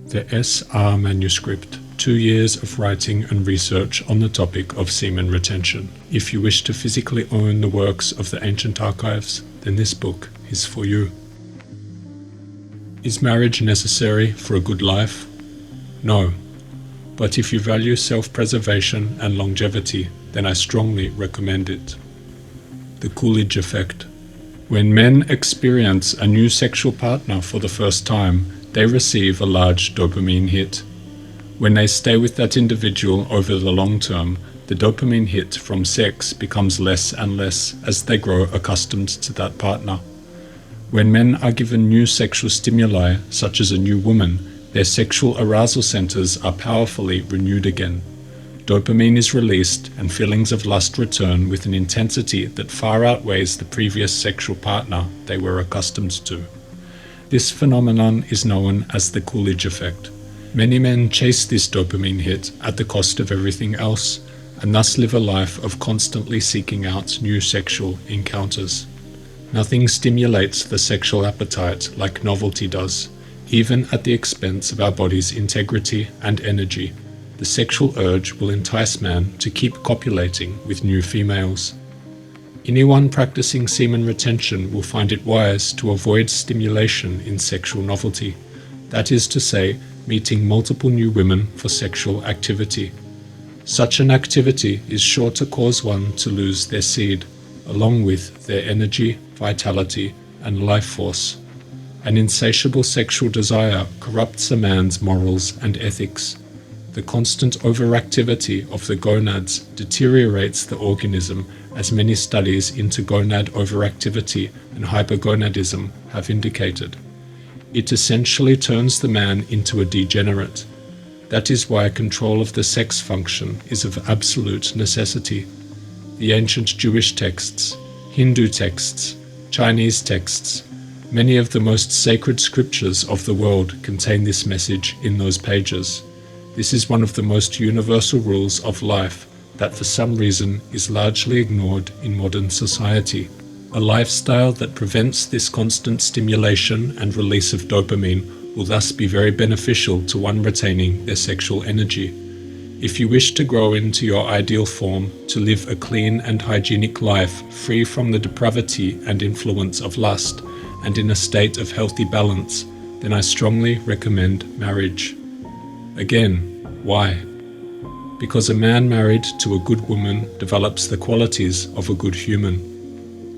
The SR manuscript, 2 years of writing and research on the topic of semen retention. If you wish to physically own the works of the ancient archives, then this book is for you. Is marriage necessary for a good life? No. But if you value self-preservation and longevity, then I strongly recommend it. The Coolidge effect. When men experience a new sexual partner for the first time, they receive a large dopamine hit. When they stay with that individual over the long term, the dopamine hit from sex becomes less and less as they grow accustomed to that partner. When men are given new sexual stimuli, such as a new woman, their sexual arousal centers are powerfully renewed again. Dopamine is released and feelings of lust return with an intensity that far outweighs the previous sexual partner they were accustomed to. This phenomenon is known as the Coolidge effect. Many men chase this dopamine hit at the cost of everything else, and thus live a life of constantly seeking out new sexual encounters. Nothing stimulates the sexual appetite like novelty does, even at the expense of our body's integrity and energy. The sexual urge will entice man to keep copulating with new females. Anyone practicing semen retention will find it wise to avoid stimulation in sexual novelty, that is to say, meeting multiple new women for sexual activity. Such an activity is sure to cause one to lose their seed, along with their energy, vitality, and life force. An insatiable sexual desire corrupts a man's morals and ethics. The constant overactivity of the gonads deteriorates the organism, as many studies into gonad overactivity and hypergonadism have indicated. It essentially turns the man into a degenerate. That is why control of the sex function is of absolute necessity. The ancient Jewish texts, Hindu texts, Chinese texts, many of the most sacred scriptures of the world contain this message in those pages. This is one of the most universal rules of life that for some reason is largely ignored in modern society. A lifestyle that prevents this constant stimulation and release of dopamine will thus be very beneficial to one retaining their sexual energy. If you wish to grow into your ideal form, to live a clean and hygienic life free from the depravity and influence of lust, and in a state of healthy balance, then I strongly recommend marriage. Again, why? Because a man married to a good woman develops the qualities of a good human: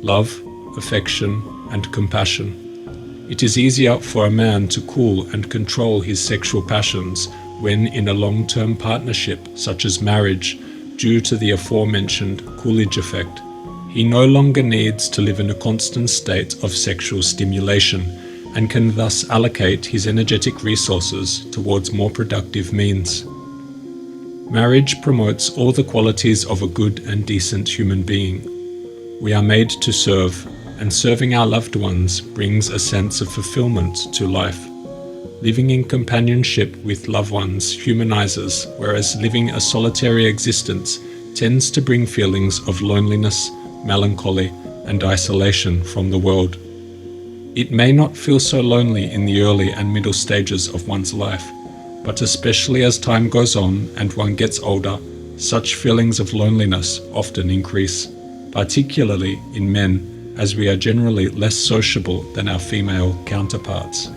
love, affection, and compassion. It is easier for a man to cool and control his sexual passions when in a long-term partnership such as marriage, due to the aforementioned Coolidge effect. He no longer needs to live in a constant state of sexual stimulation and can thus allocate his energetic resources towards more productive means. Marriage promotes all the qualities of a good and decent human being. We are made to serve, and serving our loved ones brings a sense of fulfillment to life. Living in companionship with loved ones humanizes, whereas living a solitary existence tends to bring feelings of loneliness, melancholy, and isolation from the world. It may not feel so lonely in the early and middle stages of one's life, but especially as time goes on and one gets older, such feelings of loneliness often increase, particularly in men, as we are generally less sociable than our female counterparts.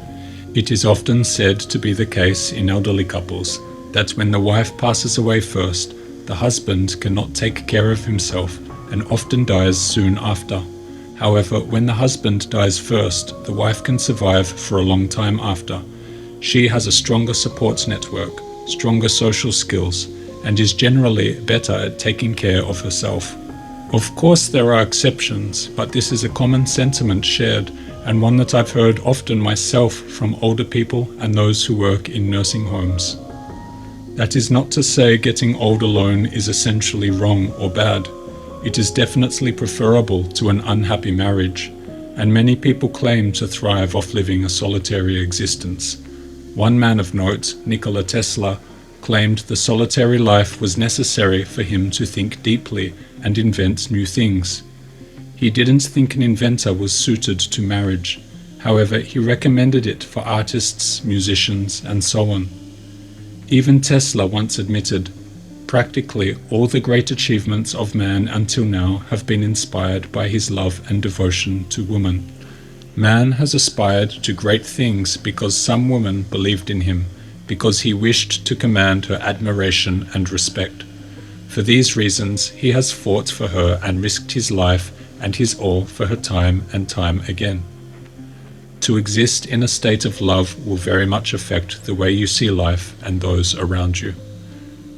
It is often said to be the case in elderly couples that when the wife passes away first, the husband cannot take care of himself and often dies soon after. However, when the husband dies first, the wife can survive for a long time after. She has a stronger support network, stronger social skills, and is generally better at taking care of herself. Of course there are exceptions, but this is a common sentiment shared, and one that I've heard often myself from older people and those who work in nursing homes. That is not to say getting old alone is essentially wrong or bad. It is definitely preferable to an unhappy marriage, and many people claim to thrive off living a solitary existence. One man of note, Nikola Tesla, claimed the solitary life was necessary for him to think deeply and invent new things. He didn't think an inventor was suited to marriage. However, he recommended it for artists, musicians, and so on. Even Tesla once admitted, "Practically all the great achievements of man until now have been inspired by his love and devotion to woman. Man has aspired to great things because some woman believed in him, because he wished to command her admiration and respect. For these reasons he has fought for her and risked his life and his all for her time and time again." To exist in a state of love will very much affect the way you see life and those around you.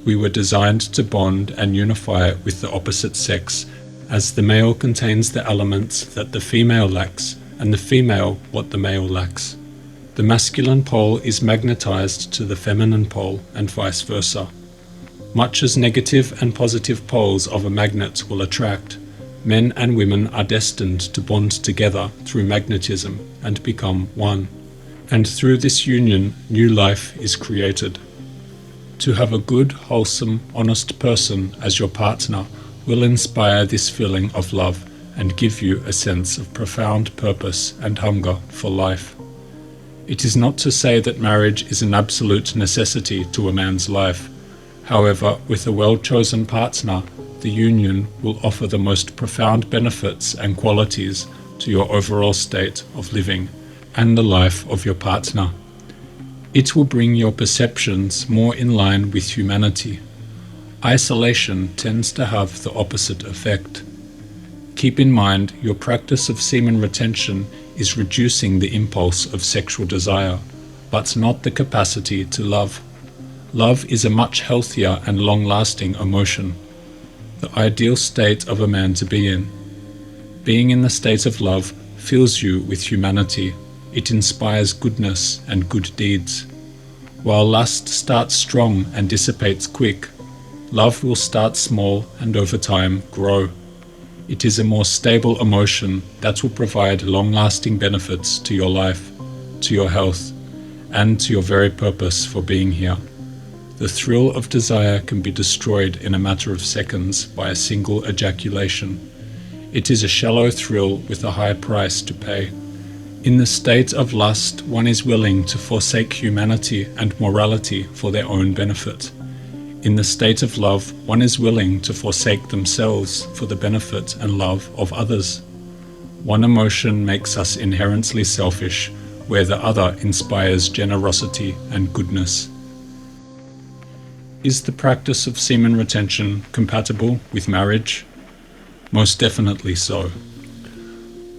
We were designed to bond and unify with the opposite sex, as the male contains the elements that the female lacks, and the female what the male lacks. The masculine pole is magnetized to the feminine pole, and vice versa. Much as negative and positive poles of a magnet will attract, men and women are destined to bond together through magnetism and become one. And through this union, new life is created. To have a good, wholesome, honest person as your partner will inspire this feeling of love and give you a sense of profound purpose and hunger for life. It is not to say that marriage is an absolute necessity to a man's life. However, with a well-chosen partner, the union will offer the most profound benefits and qualities to your overall state of living and the life of your partner. It will bring your perceptions more in line with humanity. Isolation tends to have the opposite effect. Keep in mind, your practice of semen retention is reducing the impulse of sexual desire, but not the capacity to love. Love is a much healthier and long-lasting emotion, the ideal state of a man to be in. Being in the state of love fills you with humanity. It inspires goodness and good deeds. While lust starts strong and dissipates quick, love will start small and over time grow. It is a more stable emotion that will provide long-lasting benefits to your life, to your health, and to your very purpose for being here. The thrill of desire can be destroyed in a matter of seconds by a single ejaculation. It is a shallow thrill with a high price to pay. In the state of lust, one is willing to forsake humanity and morality for their own benefit. In the state of love, one is willing to forsake themselves for the benefit and love of others. One emotion makes us inherently selfish, where the other inspires generosity and goodness. Is the practice of semen retention compatible with marriage? Most definitely so.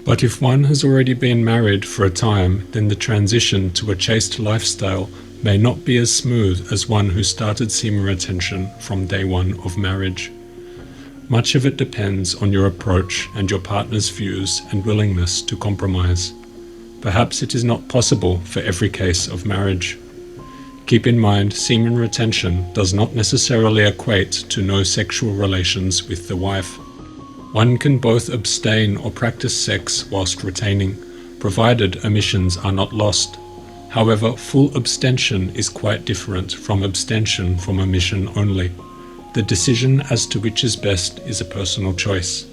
But if one has already been married for a time, then the transition to a chaste lifestyle may not be as smooth as one who started semen retention from day one of marriage. Much of it depends on your approach and your partner's views and willingness to compromise. Perhaps it is not possible for every case of marriage. Keep in mind, semen retention does not necessarily equate to no sexual relations with the wife. One can both abstain or practice sex whilst retaining, provided emissions are not lost. However, full abstention is quite different from abstention from emission only. The decision as to which is best is a personal choice.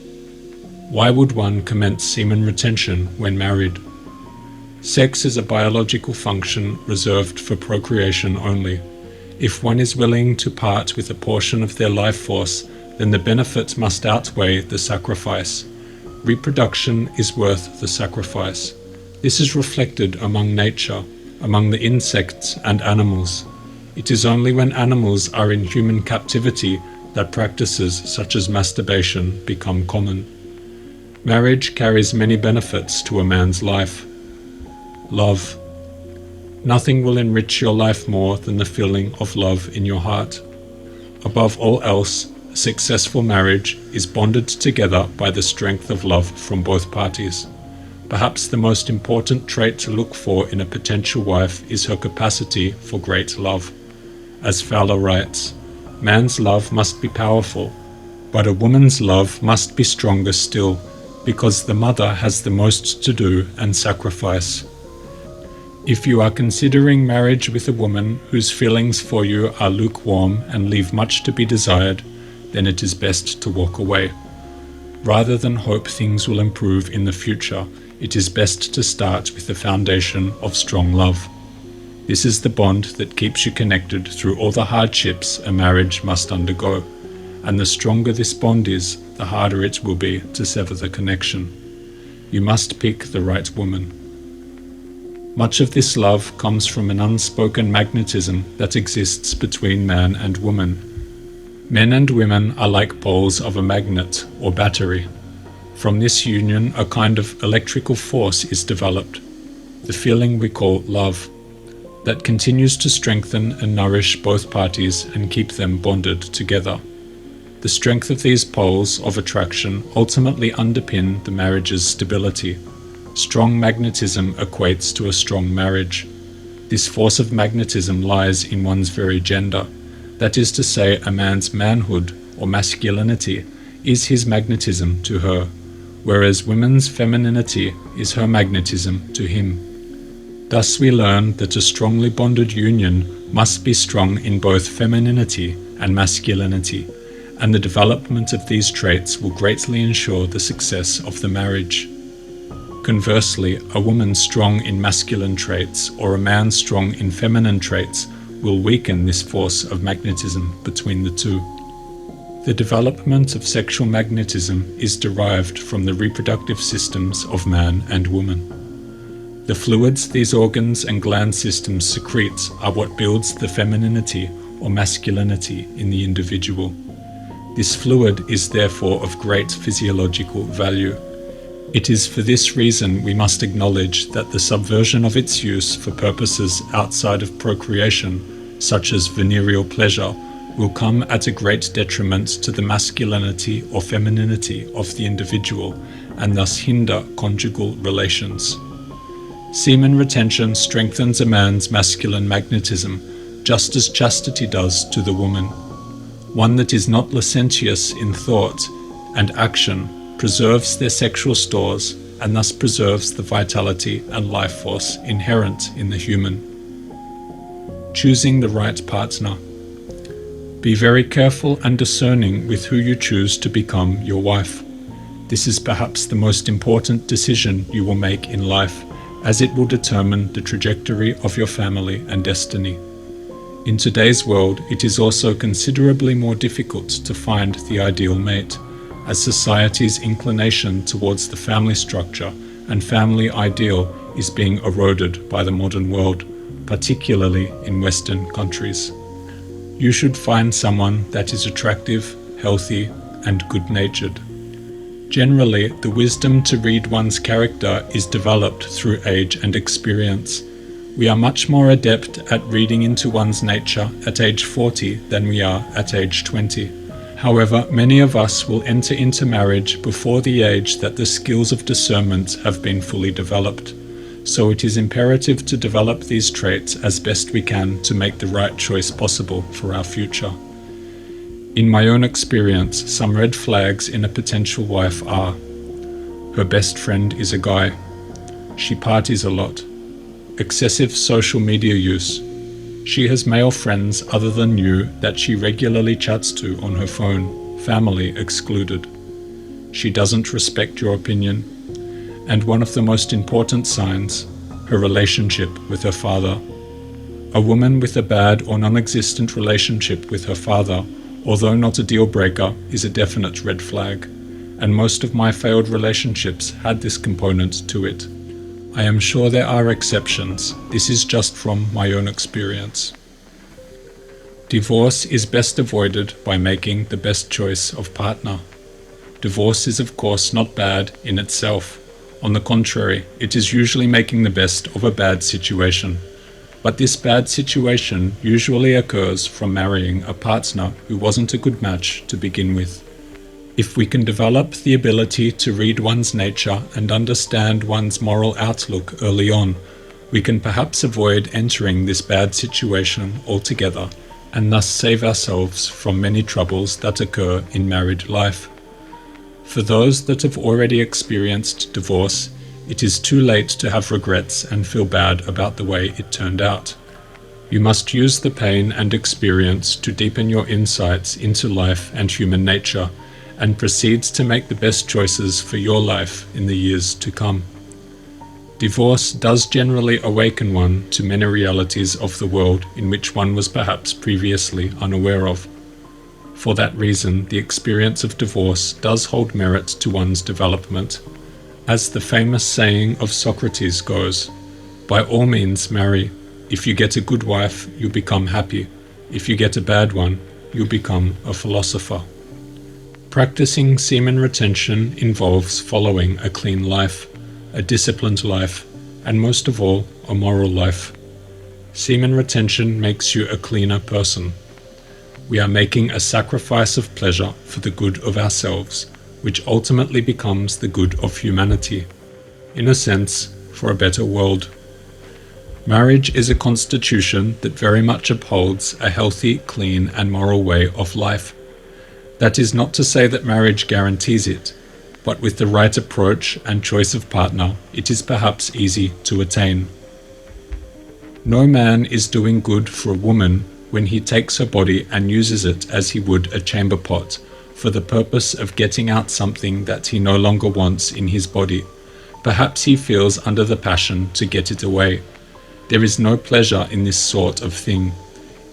Why would one commence semen retention when married? Sex is a biological function reserved for procreation only. If one is willing to part with a portion of their life force, then the benefit must outweigh the sacrifice. Reproduction is worth the sacrifice. This is reflected among nature, among the insects and animals. It is only when animals are in human captivity that practices such as masturbation become common. Marriage carries many benefits to a man's life. Love. Nothing will enrich your life more than the feeling of love in your heart. Above all else, a successful marriage is bonded together by the strength of love from both parties. Perhaps the most important trait to look for in a potential wife is her capacity for great love. As Fowler writes, man's love must be powerful, but a woman's love must be stronger still, because the mother has the most to do and sacrifice. If you are considering marriage with a woman whose feelings for you are lukewarm and leave much to be desired, then it is best to walk away. Rather than hope things will improve in the future, it is best to start with the foundation of strong love. This is the bond that keeps you connected through all the hardships a marriage must undergo, and the stronger this bond is, the harder it will be to sever the connection. You must pick the right woman. Much of this love comes from an unspoken magnetism that exists between man and woman. Men and women are like poles of a magnet or battery. From this union, a kind of electrical force is developed, the feeling we call love, that continues to strengthen and nourish both parties and keep them bonded together. The strength of these poles of attraction ultimately underpin the marriage's stability. Strong magnetism equates to a strong marriage. This force of magnetism lies in one's very gender. That is to say, a man's manhood or masculinity is his magnetism to her, whereas women's femininity is her magnetism to him. Thus we learn that a strongly bonded union must be strong in both femininity and masculinity, and the development of these traits will greatly ensure the success of the marriage. Conversely, a woman strong in masculine traits or a man strong in feminine traits will weaken this force of magnetism between the two. The development of sexual magnetism is derived from the reproductive systems of man and woman. The fluids these organs and gland systems secrete are what builds the femininity or masculinity in the individual. This fluid is therefore of great physiological value. It is for this reason we must acknowledge that the subversion of its use for purposes outside of procreation, such as venereal pleasure, will come at a great detriment to the masculinity or femininity of the individual and thus hinder conjugal relations. Semen retention strengthens a man's masculine magnetism, just as chastity does to the woman. One that is not licentious in thought and action preserves their sexual stores and thus preserves the vitality and life force inherent in the human. Choosing the right partner. Be very careful and discerning with who you choose to become your wife. This is perhaps the most important decision you will make in life, as it will determine the trajectory of your family and destiny. In today's world, it is also considerably more difficult to find the ideal mate, as society's inclination towards the family structure and family ideal is being eroded by the modern world, particularly in Western countries. You should find someone that is attractive, healthy, and good-natured. Generally, the wisdom to read one's character is developed through age and experience. We are much more adept at reading into one's nature at age 40 than we are at age 20. However, many of us will enter into marriage before the age that the skills of discernment have been fully developed. So it is imperative to develop these traits as best we can to make the right choice possible for our future. In my own experience, some red flags in a potential wife are: her best friend is a guy, she parties a lot, excessive social media use, she has male friends other than you that she regularly chats to on her phone, family excluded, she doesn't respect your opinion, and one of the most important signs, her relationship with her father. A woman with a bad or non-existent relationship with her father, although not a deal breaker, is a definite red flag, and most of my failed relationships had this component to it. I am sure there are exceptions. This is just from my own experience. Divorce is best avoided by making the best choice of partner. Divorce is of course not bad in itself. On the contrary, it is usually making the best of a bad situation. But this bad situation usually occurs from marrying a partner who wasn't a good match to begin with. If we can develop the ability to read one's nature and understand one's moral outlook early on, we can perhaps avoid entering this bad situation altogether and thus save ourselves from many troubles that occur in married life. For those that have already experienced divorce, it is too late to have regrets and feel bad about the way it turned out. You must use the pain and experience to deepen your insights into life and human nature, and proceed to make the best choices for your life in the years to come. Divorce does generally awaken one to many realities of the world in which one was perhaps previously unaware of. For that reason, the experience of divorce does hold merit to one's development. As the famous saying of Socrates goes, "By all means marry. If you get a good wife, you become happy. If you get a bad one, you become a philosopher." Practicing semen retention involves following a clean life, a disciplined life, and most of all, a moral life. Semen retention makes you a cleaner person. We are making a sacrifice of pleasure for the good of ourselves, which ultimately becomes the good of humanity. In a sense, for a better world. Marriage is a constitution that very much upholds a healthy, clean, and moral way of life. That is not to say that marriage guarantees it, but with the right approach and choice of partner, it is perhaps easy to attain. No man is doing good for a woman when he takes her body and uses it as he would a chamber pot, for the purpose of getting out something that he no longer wants in his body. Perhaps he feels under the passion to get it away. There is no pleasure in this sort of thing.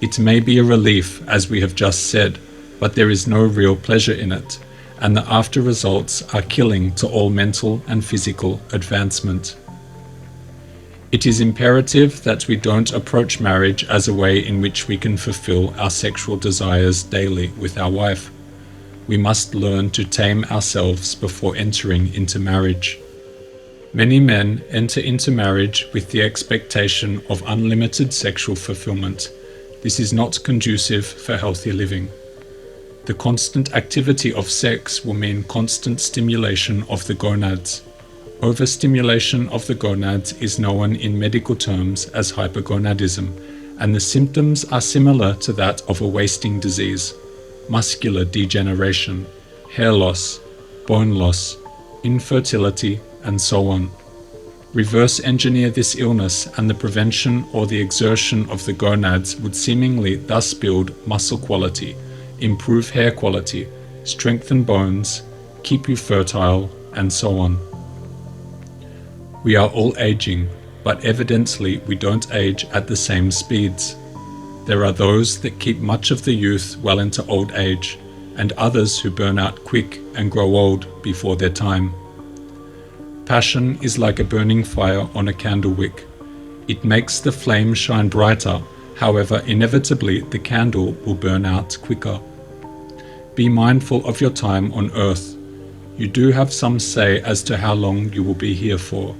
It may be a relief, as we have just said, but there is no real pleasure in it, and the after results are killing to all mental and physical advancement. It is imperative that we don't approach marriage as a way in which we can fulfill our sexual desires daily with our wife. We must learn to tame ourselves before entering into marriage. Many men enter into marriage with the expectation of unlimited sexual fulfillment. This is not conducive for healthy living. The constant activity of sex will mean constant stimulation of the gonads. Overstimulation of the gonads is known in medical terms as hypergonadism, and the symptoms are similar to that of a wasting disease: muscular degeneration, hair loss, bone loss, infertility, and so on. Reverse engineer this illness, and the prevention or the exertion of the gonads would seemingly thus build muscle quality, improve hair quality, strengthen bones, keep you fertile, and so on. We are all aging, but evidently we don't age at the same speeds. There are those that keep much of the youth well into old age, and others who burn out quick and grow old before their time. Passion is like a burning fire on a candle wick. It makes the flame shine brighter, however inevitably the candle will burn out quicker. Be mindful of your time on earth. You do have some say as to how long you will be here for.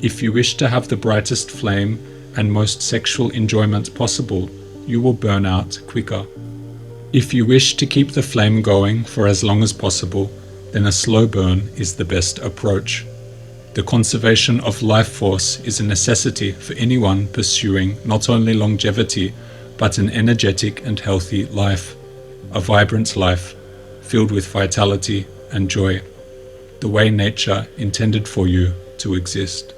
If you wish to have the brightest flame and most sexual enjoyment possible, you will burn out quicker. If you wish to keep the flame going for as long as possible, then a slow burn is the best approach. The conservation of life force is a necessity for anyone pursuing not only longevity, but an energetic and healthy life, a vibrant life, filled with vitality and joy, the way nature intended for you to exist.